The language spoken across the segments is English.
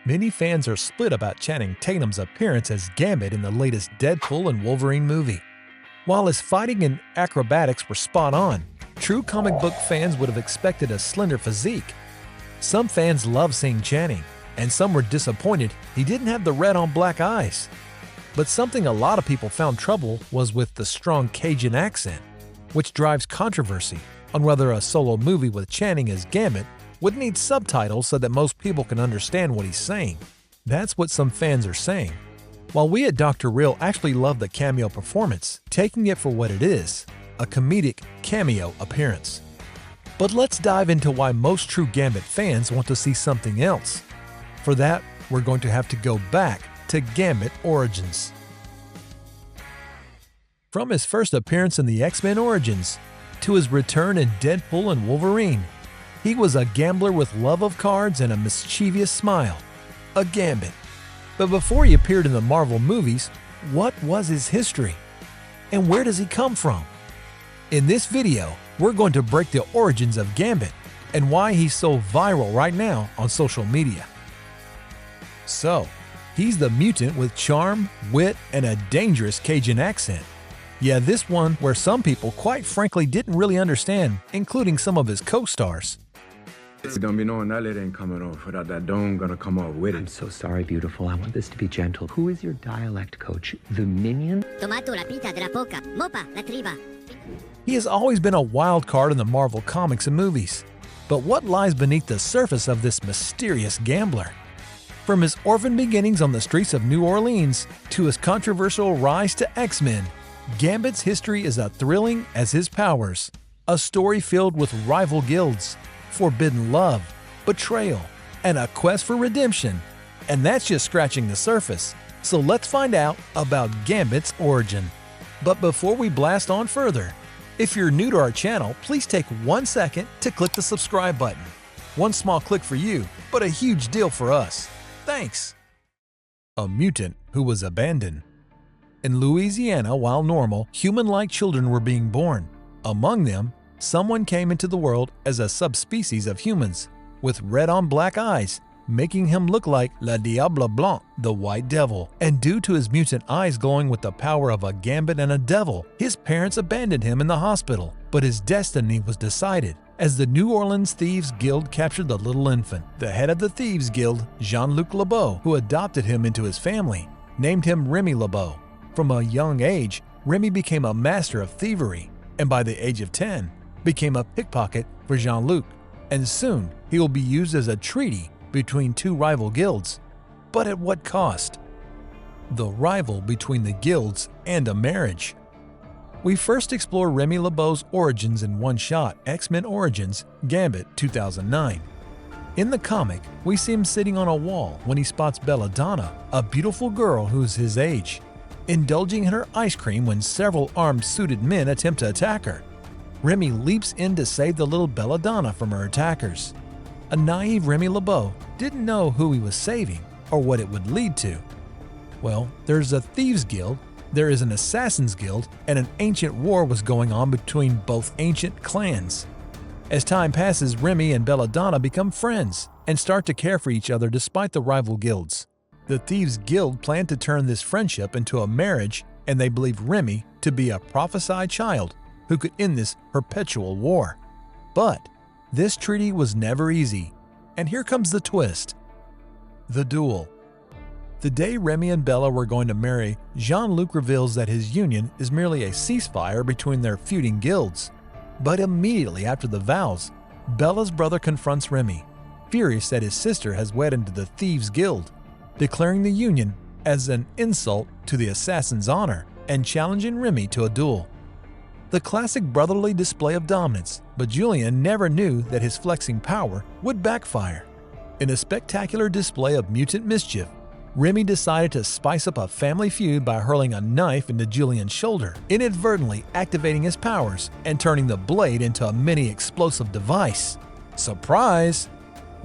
Many fans are split about Channing Tatum's appearance as Gambit in the latest Deadpool and Wolverine movie. While his fighting and acrobatics were spot on, true comic book fans would have expected a slender physique. Some fans loved seeing Channing, and some were disappointed he didn't have the red on black eyes. But something a lot of people found trouble was with the strong Cajun accent, which drives controversy on whether a solo movie with Channing as Gambit would need subtitles so that most people can understand what he's saying. That's what some fans are saying. While we at Dr. Real actually love the cameo performance, taking it for what it is, a comedic cameo appearance. But let's dive into why most true Gambit fans want to see something else. For that, we're going to have to go back to Gambit Origins. From his first appearance in the X-Men Origins to his return in Deadpool and Wolverine, he was a gambler with love of cards and a mischievous smile. A Gambit. But before he appeared in the Marvel movies, what was his history? And where does he come from? In this video, we're going to break the origins of Gambit and why he's so viral right now on social media. So, he's the mutant with charm, wit, and a dangerous Cajun accent. Yeah, this one where some people quite frankly didn't really understand, including some of his co-stars. It's gonna be knowing that it ain't coming off without that dome gonna come off with it. I'm so sorry, beautiful. I want this to be gentle. Who is your dialect coach? The Minion? Tomato la pita de la poca, mopa la triba. He has always been a wild card in the Marvel comics and movies. But what lies beneath the surface of this mysterious gambler? From his orphan beginnings on the streets of New Orleans to his controversial rise to X-Men, Gambit's history is as thrilling as his powers. A story filled with rival guilds, forbidden love, betrayal, and a quest for redemption. And that's just scratching the surface. So let's find out about Gambit's origin. But before we blast on further, if you're new to our channel, please take 1 second to click the subscribe button. One small click for you, but a huge deal for us. Thanks! A mutant who was abandoned. In Louisiana, while normal, human-like children were being born. Among them, someone came into the world as a subspecies of humans, with red on black eyes, making him look like Le Diable Blanc, the White Devil. And due to his mutant eyes glowing with the power of a gambit and a devil, his parents abandoned him in the hospital. But his destiny was decided, as the New Orleans Thieves Guild captured the little infant. The head of the Thieves Guild, Jean-Luc Lebeau, who adopted him into his family, named him Remy Lebeau. From a young age, Remy became a master of thievery, and by the age of 10, became a pickpocket for Jean-Luc, and soon he will be used as a treaty between two rival guilds. But at what cost? The rival between the guilds and a marriage. We first explore Remy Lebeau's origins in one shot, X-Men Origins, Gambit 2009. In the comic, we see him sitting on a wall when he spots Belladonna, a beautiful girl who's his age, indulging in her ice cream when several armed suited men attempt to attack her. Remy leaps in to save the little Belladonna from her attackers. A naive Remy Lebeau didn't know who he was saving or what it would lead to. Well, there's a Thieves Guild, there is an Assassins Guild, and an ancient war was going on between both ancient clans. As time passes, Remy and Belladonna become friends and start to care for each other despite the rival guilds. The Thieves Guild planned to turn this friendship into a marriage, and they believe Remy to be a prophesied child who could end this perpetual war. But this treaty was never easy, and here comes the twist. The duel. The day Remy and Bella were going to marry, Jean-Luc reveals that his union is merely a ceasefire between their feuding guilds. But immediately after the vows, Bella's brother confronts Remy, furious that his sister has wed into the Thieves Guild, declaring the union as an insult to the assassin's honor and challenging Remy to a duel. The classic brotherly display of dominance, but Julian never knew that his flexing power would backfire. In a spectacular display of mutant mischief, Remy decided to spice up a family feud by hurling a knife into Julian's shoulder, inadvertently activating his powers and turning the blade into a mini-explosive device. Surprise!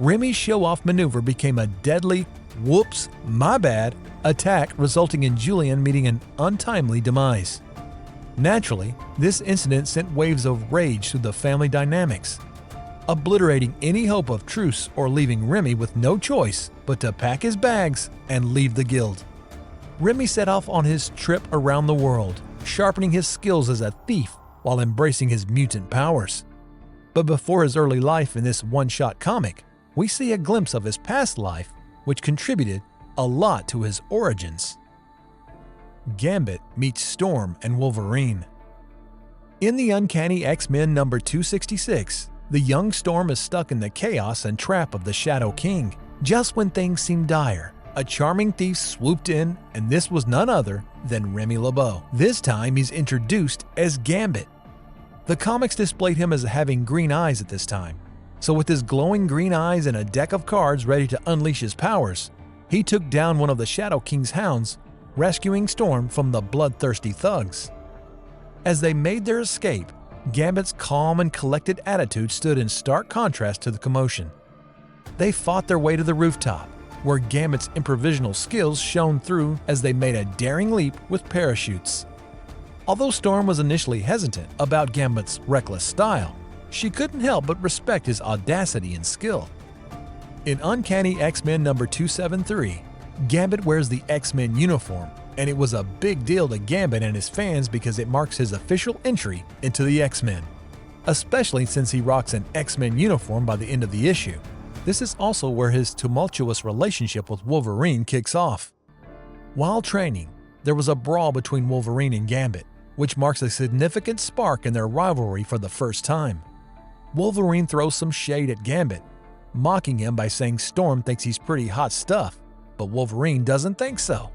Remy's show-off maneuver became a deadly "whoops, my bad" attack, resulting in Julian meeting an untimely demise. Naturally, this incident sent waves of rage through the family dynamics. obliterating any hope of truce or leaving Remy with no choice but to pack his bags and leave the guild. Remy set off on his trip around the world, sharpening his skills as a thief while embracing his mutant powers. But before his early life in this one-shot comic, we see a glimpse of his past life, which contributed a lot to his origins. Gambit meets Storm and Wolverine. In the Uncanny X-Men number 266, the young Storm is stuck in the chaos and trap of the Shadow King. Just when things seem dire, a charming thief swooped in, and this was none other than Remy LeBeau. This time he's introduced as Gambit. The comics displayed him as having green eyes at this time, so with his glowing green eyes and a deck of cards ready to unleash his powers, he took down one of the Shadow King's hounds, rescuing Storm from the bloodthirsty thugs. As they made their escape, Gambit's calm and collected attitude stood in stark contrast to the commotion. They fought their way to the rooftop, where Gambit's improvisational skills shone through as they made a daring leap with parachutes. Although Storm was initially hesitant about Gambit's reckless style, she couldn't help but respect his audacity and skill. In Uncanny X-Men number 273, Gambit wears the X-Men uniform, and it was a big deal to Gambit and his fans because it marks his official entry into the X-Men, especially since he rocks an X-Men uniform by the end of the issue. This is also where his tumultuous relationship with Wolverine kicks off. While training, there was a brawl between Wolverine and Gambit, which marks a significant spark in their rivalry for the first time. Wolverine throws some shade at Gambit, mocking him by saying Storm thinks he's pretty hot stuff, but Wolverine doesn't think so.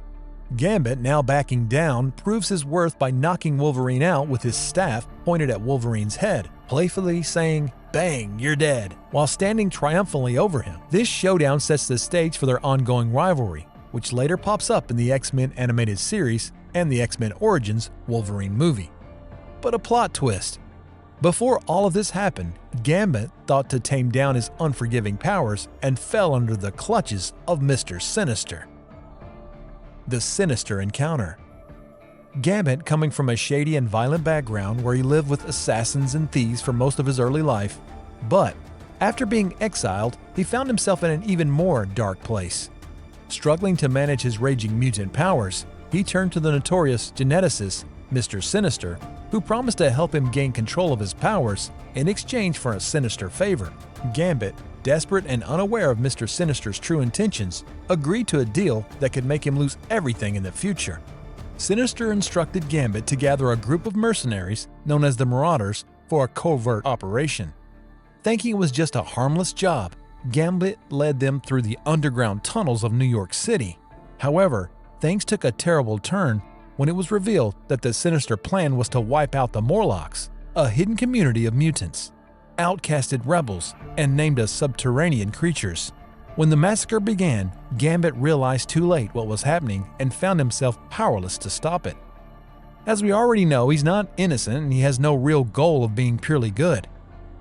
Gambit, now backing down, proves his worth by knocking Wolverine out with his staff pointed at Wolverine's head, playfully saying, "Bang, you're dead," while standing triumphantly over him. This showdown sets the stage for their ongoing rivalry, which later pops up in the X-Men animated series and the X-Men Origins Wolverine movie. But a plot twist. Before all of this happened, Gambit thought to tame down his unforgiving powers and fell under the clutches of Mr. Sinister. The Sinister Encounter. Gambit, coming from a shady and violent background where he lived with assassins and thieves for most of his early life, but after being exiled, he found himself in an even more dark place. Struggling to manage his raging mutant powers, he turned to the notorious geneticist, Mr. Sinister, who promised to help him gain control of his powers in exchange for a sinister favor. Gambit, desperate and unaware of Mr. Sinister's true intentions, agreed to a deal that could make him lose everything in the future. Sinister instructed Gambit to gather a group of mercenaries, known as the Marauders, for a covert operation. Thinking it was just a harmless job, Gambit led them through the underground tunnels of New York City. However, things took a terrible turn when it was revealed that the sinister plan was to wipe out the Morlocks, a hidden community of mutants, outcasted rebels, and named as subterranean creatures. When the massacre began, Gambit realized too late what was happening and found himself powerless to stop it. As we already know, he's not innocent and he has no real goal of being purely good.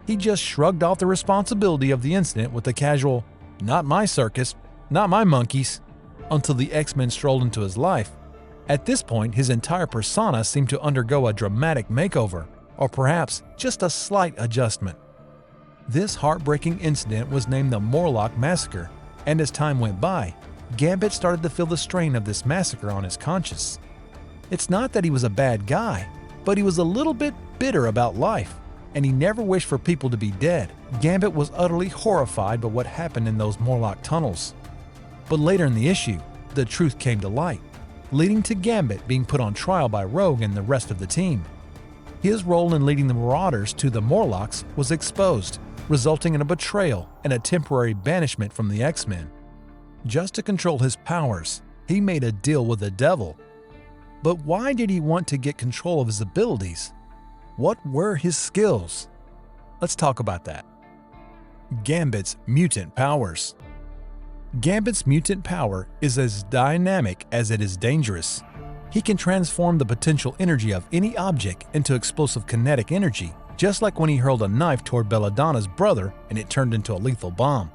He just shrugged off the responsibility of the incident with a casual, "Not my circus, not my monkeys," until the X-Men strolled into his life. At this point, his entire persona seemed to undergo a dramatic makeover, or perhaps just a slight adjustment. This heartbreaking incident was named the Morlock Massacre, and as time went by, Gambit started to feel the strain of this massacre on his conscience. It's not that he was a bad guy, but he was a little bit bitter about life, and he never wished for people to be dead. Gambit was utterly horrified by what happened in those Morlock tunnels. But later in the issue, the truth came to light, leading to Gambit being put on trial by Rogue and the rest of the team. His role in leading the Marauders to the Morlocks was exposed, resulting in a betrayal and a temporary banishment from the X-Men. Just to control his powers, he made a deal with the devil. But why did he want to get control of his abilities? What were his skills? Let's talk about that. Gambit's mutant powers. Gambit's mutant power is as dynamic as it is dangerous. He can transform the potential energy of any object into explosive kinetic energy, just like when he hurled a knife toward Belladonna's brother and it turned into a lethal bomb.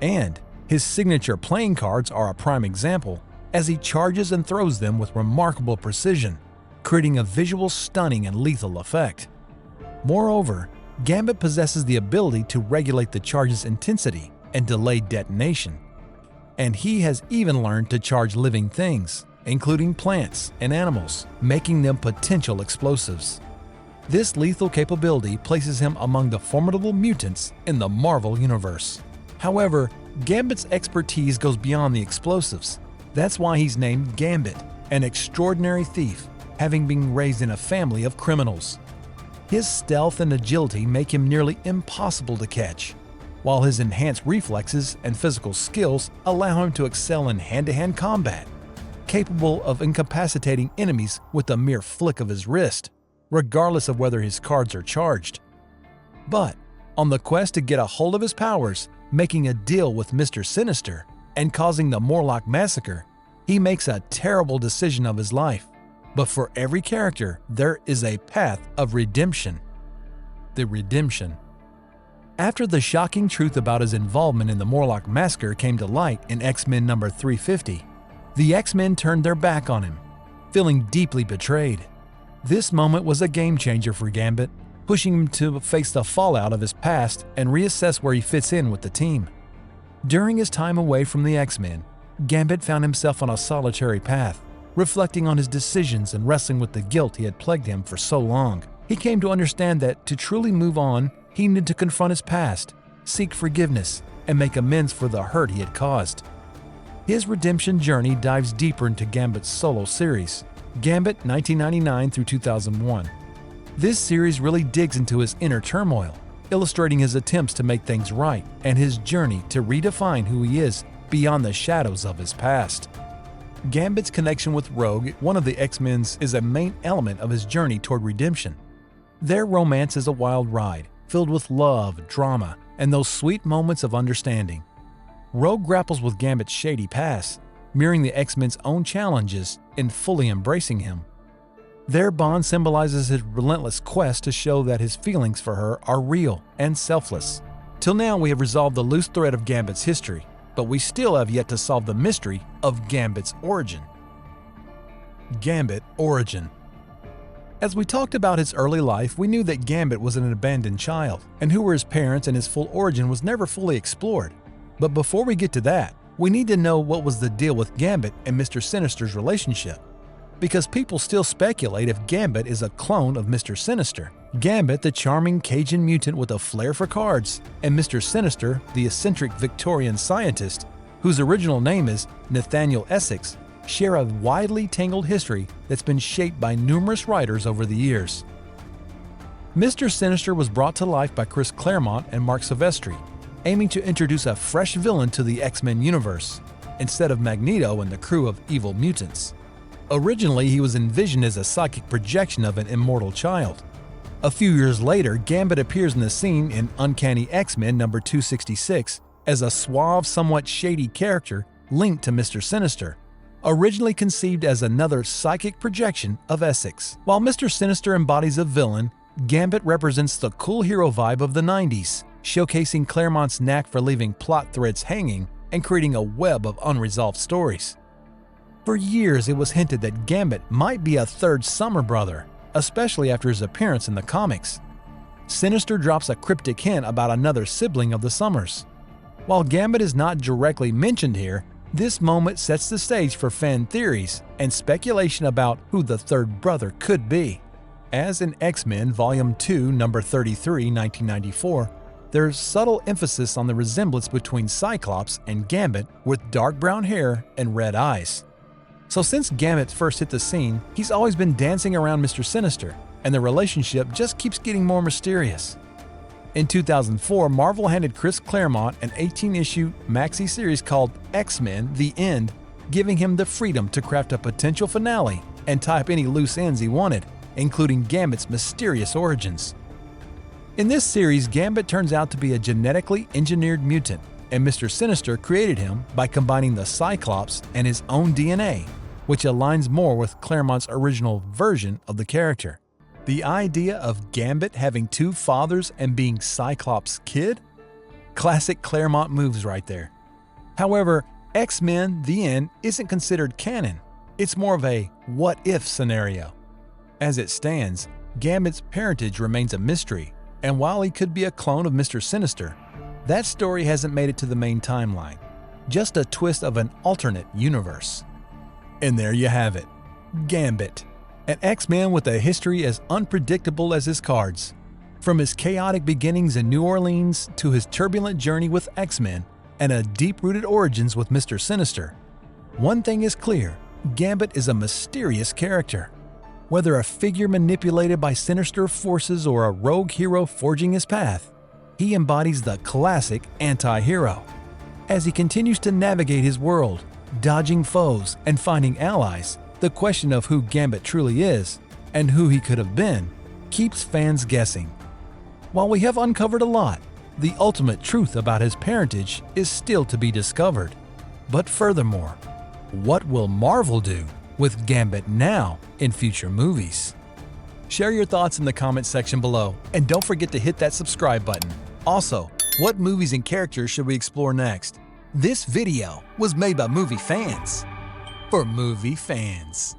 And his signature playing cards are a prime example, as he charges and throws them with remarkable precision, creating a visual stunning and lethal effect. Moreover, Gambit possesses the ability to regulate the charge's intensity and delay detonation. And he has even learned to charge living things, including plants and animals, making them potential explosives. This lethal capability places him among the formidable mutants in the Marvel Universe. However, Gambit's expertise goes beyond the explosives. That's why he's named Gambit, an extraordinary thief, having been raised in a family of criminals. His stealth and agility make him nearly impossible to catch, while his enhanced reflexes and physical skills allow him to excel in hand-to-hand combat, capable of incapacitating enemies with a mere flick of his wrist, regardless of whether his cards are charged. But, on the quest to get a hold of his powers, making a deal with Mr. Sinister, and causing the Morlock massacre, he makes a terrible decision of his life. But for every character, there is a path of redemption. The redemption. After the shocking truth about his involvement in the Morlock massacre came to light in X-Men number 350, the X-Men turned their back on him, feeling deeply betrayed. This moment was a game-changer for Gambit, pushing him to face the fallout of his past and reassess where he fits in with the team. During his time away from the X-Men, Gambit found himself on a solitary path, reflecting on his decisions and wrestling with the guilt he had plagued him for so long. He came to understand that to truly move on, he needed to confront his past, seek forgiveness, and make amends for the hurt he had caused. His redemption journey dives deeper into Gambit's solo series, Gambit 1999 through 2001. This series really digs into his inner turmoil, illustrating his attempts to make things right and his journey to redefine who he is beyond the shadows of his past. Gambit's connection with Rogue, one of the X-Men's, is a main element of his journey toward redemption. Their romance is a wild ride, filled with love, drama, and those sweet moments of understanding. Rogue grapples with Gambit's shady past, mirroring the X-Men's own challenges in fully embracing him. Their bond symbolizes his relentless quest to show that his feelings for her are real and selfless. Till now, we have resolved the loose thread of Gambit's history, but we still have yet to solve the mystery of Gambit's origin. Gambit Origin. As we talked about his early life, we knew that Gambit was an abandoned child, and who were his parents and his full origin was never fully explored. But before we get to that, we need to know what was the deal with Gambit and Mr. Sinister's relationship. Because people still speculate if Gambit is a clone of Mr. Sinister. Gambit, the charming Cajun mutant with a flair for cards, and Mr. Sinister, the eccentric Victorian scientist, whose original name is Nathaniel Essex, share a widely tangled history that's been shaped by numerous writers over the years. Mr. Sinister was brought to life by Chris Claremont and Mark Silvestri, aiming to introduce a fresh villain to the X-Men universe, instead of Magneto and the crew of evil mutants. Originally, he was envisioned as a psychic projection of an immortal child. A few years later, Gambit appears in the scene in Uncanny X-Men number 266 as a suave, somewhat shady character linked to Mr. Sinister, originally conceived as another psychic projection of Essex. While Mr. Sinister embodies a villain, Gambit represents the cool hero vibe of the 90s, showcasing Claremont's knack for leaving plot threads hanging and creating a web of unresolved stories. For years, it was hinted that Gambit might be a third Summer brother, especially after his appearance in the comics. Sinister drops a cryptic hint about another sibling of the Summers. While Gambit is not directly mentioned here, this moment sets the stage for fan theories and speculation about who the third brother could be. As in X-Men Volume 2, Number 33, 1994, there's subtle emphasis on the resemblance between Cyclops and Gambit with dark brown hair and red eyes. So since Gambit first hit the scene, he's always been dancing around Mr. Sinister, and the relationship just keeps getting more mysterious. In 2004, Marvel handed Chris Claremont an 18-issue maxi series called X-Men: The End, giving him the freedom to craft a potential finale and tie up any loose ends he wanted, including Gambit's mysterious origins. In this series, Gambit turns out to be a genetically engineered mutant, and Mr. Sinister created him by combining the Cyclops and his own DNA, which aligns more with Claremont's original version of the character. The idea of Gambit having two fathers and being Cyclops' kid? Classic Claremont moves right there. However, X-Men: The End isn't considered canon. It's more of a what-if scenario. As it stands, Gambit's parentage remains a mystery, And while he could be a clone of Mr. Sinister, that story hasn't made it to the main timeline, just a twist of an alternate universe. And there you have it, Gambit, an X-Man with a history as unpredictable as his cards. From his chaotic beginnings in New Orleans to his turbulent journey with X-Men and a deep-rooted origins with Mr. Sinister, one thing is clear, Gambit is a mysterious character. Whether a figure manipulated by sinister forces or a rogue hero forging his path, he embodies the classic anti-hero. As he continues to navigate his world, dodging foes and finding allies, the question of who Gambit truly is and who he could have been keeps fans guessing. While we have uncovered a lot, the ultimate truth about his parentage is still to be discovered. But furthermore, what will Marvel do with Gambit now in future movies? Share your thoughts in the comments section below, and don't forget to hit that subscribe button. Also, what movies and characters should we explore next? This video was made by movie fans for movie fans.